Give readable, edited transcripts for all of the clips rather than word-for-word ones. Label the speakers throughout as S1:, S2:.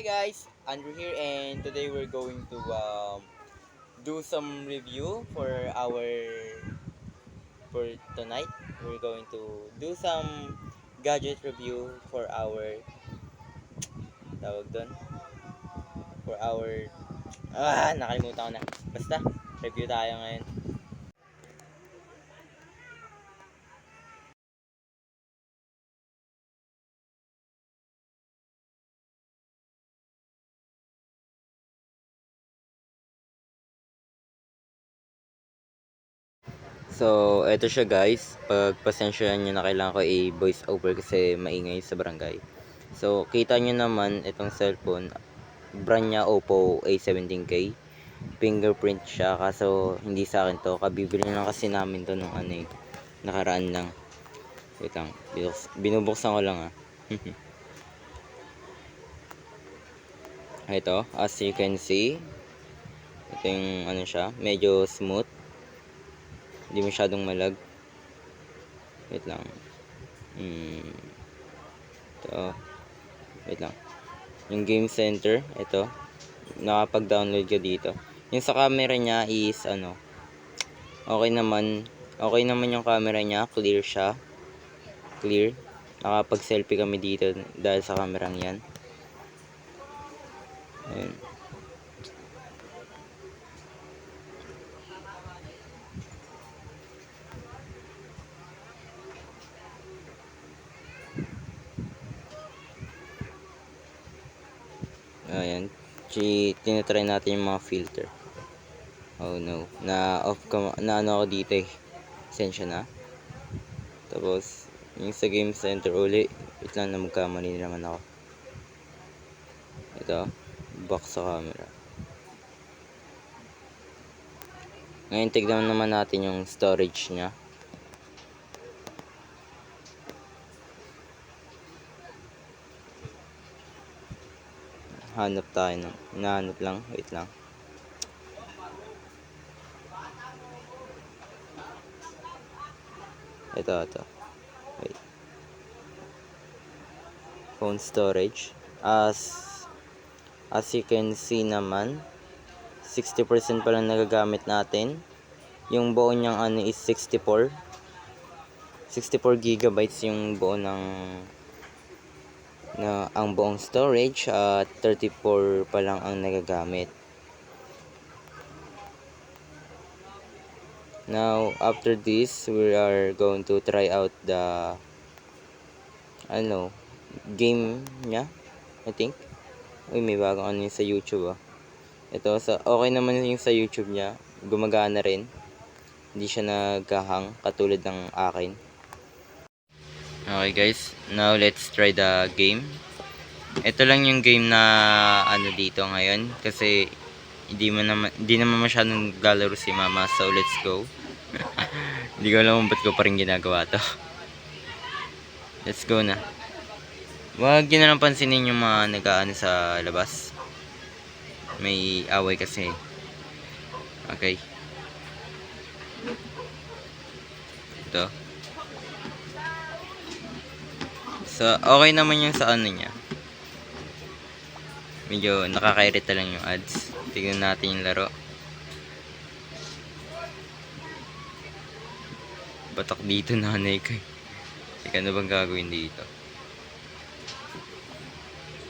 S1: Hi guys, Andrew here, and today we're going to do some review for tonight. We're going to do some gadget review for our tawag doon for our nakalimutan ko na. Basta review tayo ngayon. So, eto siya guys. Pagpasensyahan nyo na kailangan ko i-voice over kasi maingay sa barangay. So, kita nyo naman itong cellphone. Brand niya Oppo A17K. Fingerprint siya kaso hindi sa akin to. Kabibili lang kasi namin to nung nakaraan lang. Wait lang. Binubuksan ko lang Ito, as you can see. Ito yung siya. Medyo smooth. Hindi masyadong malag. Wait lang. Ito. Wait lang. Yung game center, ito. Nakapag-download ka dito. Yung sa camera niya is okay naman. Okay naman yung camera niya, clear siya. Clear. Nakapag-selfie kami dito dahil sa kamerang yan. Ayun. Ayan. Tinatry natin yung mga filter. Oh no. Na ako dito Sensya na. Tapos, yung sa game center uli. Wait lang na magkamali naman ako. Ito. Back sa camera. Ngayon, tignan naman natin yung storage niya. Hanap tayo hinahanap lang. Wait lang. Ito. Wait. Phone storage. As you can see naman, 60% pa lang nagagamit natin. Yung buo niyang is 64 gigabytes yung buo ang buong storage at 34 pa lang ang nagagamit. Now, after this, we are going to try out the game niya, I think. Uy, may bagong yung sa YouTube Ito, okay naman yung sa YouTube niya. Gumagana rin. Hindi siya nagkahang katulad ng akin. Okay guys, now let's try the game. Ito lang yung game na dito ngayon kasi hindi naman masyadong galaro si mama, so let's go. Hindi ko alam ba't ko pa rin ginagawa to. Let's go na. Huwag nyo na lang pansinin yung mga nag-aano sa labas. May away kasi. Okay. Ito. So, okay naman yung sa niya. Medyo nakakairita lang yung ads. Tignan natin yung laro. Batak dito nanay ko. Teka, ano bang gagawin dito?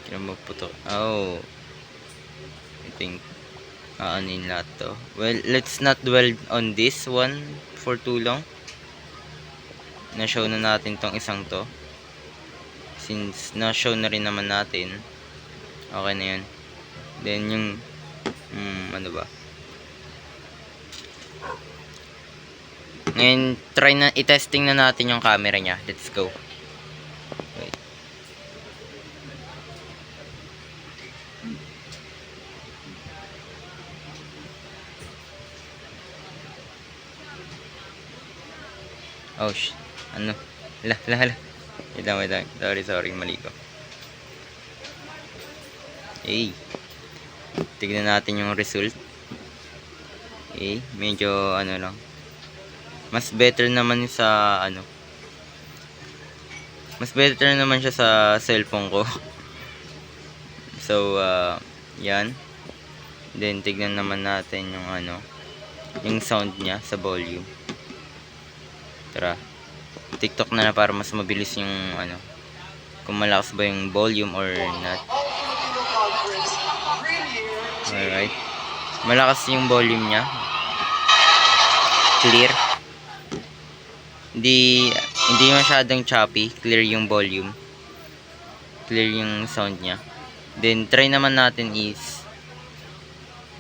S1: Kaya magputok. Oh. I think aanin lahat to. Well, let's not dwell on this one for too long. Na-show na natin tong isang to. Since na-show na rin naman natin, okay na yun. Then yung ano ba? Ngayon, i-testing na natin yung camera niya. Let's go. Wait. Oh, ano? Hala. Wait lang. Sorry, mali ko. Hey. Tignan natin yung result. Okay, medyo lang. Mas better naman sa Mas better naman siya sa cellphone ko. So, yan. Then, tignan naman natin yung yung sound niya sa volume. Tara. TikTok na para mas mabilis yung kung malakas ba yung volume or not. Alright. Malakas yung volume niya. Clear. Hindi masyadong choppy. Clear yung volume. Clear yung sound niya. Then, try naman natin is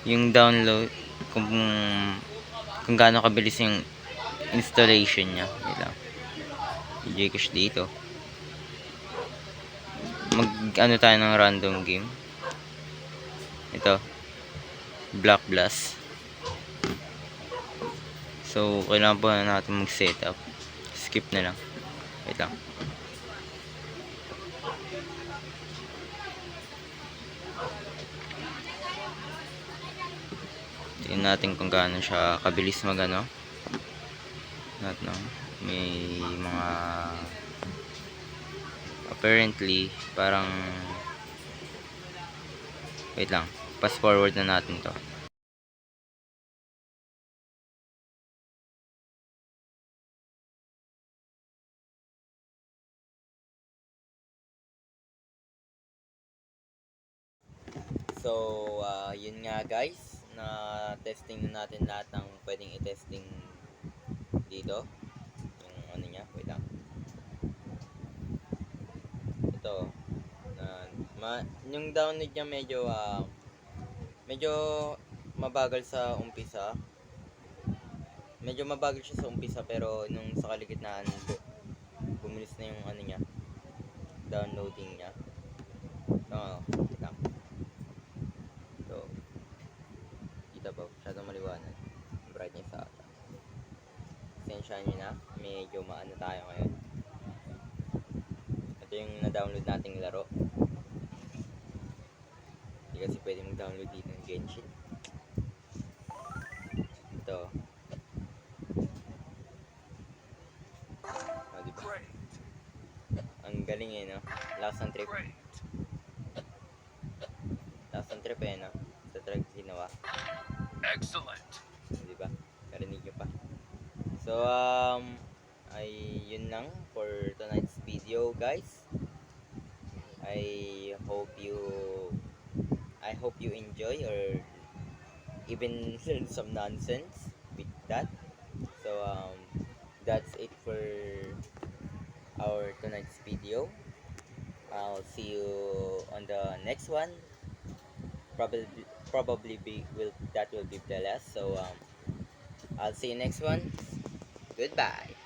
S1: yung download kung gaano kabilis yung installation niya. Gcash dito. Tayo ng random game. Ito. Black Blast. So, kailangan po na natin mag-setup. Skip na lang. Wait lang. Tingnan natin kung gaano siya kabilis magano. May mga apparently parang wait lang. Fast forward na natin to. So, yun nga guys, na testing na natin lahat ng pwedeng i-testing dito. Yung niya, wait lang. Ito, yung download niya medyo mabagal sa umpisa. Medyo mabagal siya sa umpisa pero nung sa kaligitnaan bumilis na yung niya, downloading niya. Wait lang. So, kita ba? Masyadong maliwanag. Brightness sa ata. Sensya nyo na. Medyo maano tayo ngayon. Ito yung na-download nating laro. Hindi kasi pwede mag-download dito ng Genshin. Ito. Diba? Ang galing no? Lakas ng trip. Lakas ng trip no? Sa track ginawa. Excellent. Diba? Narinig nyo pa. So, ay yun lang for tonight's video guys. I hope you enjoy or even learn some nonsense with that. So that's it for our tonight's video. I'll see you on the next one. Probably that will be the last. So I'll see you next one. Goodbye.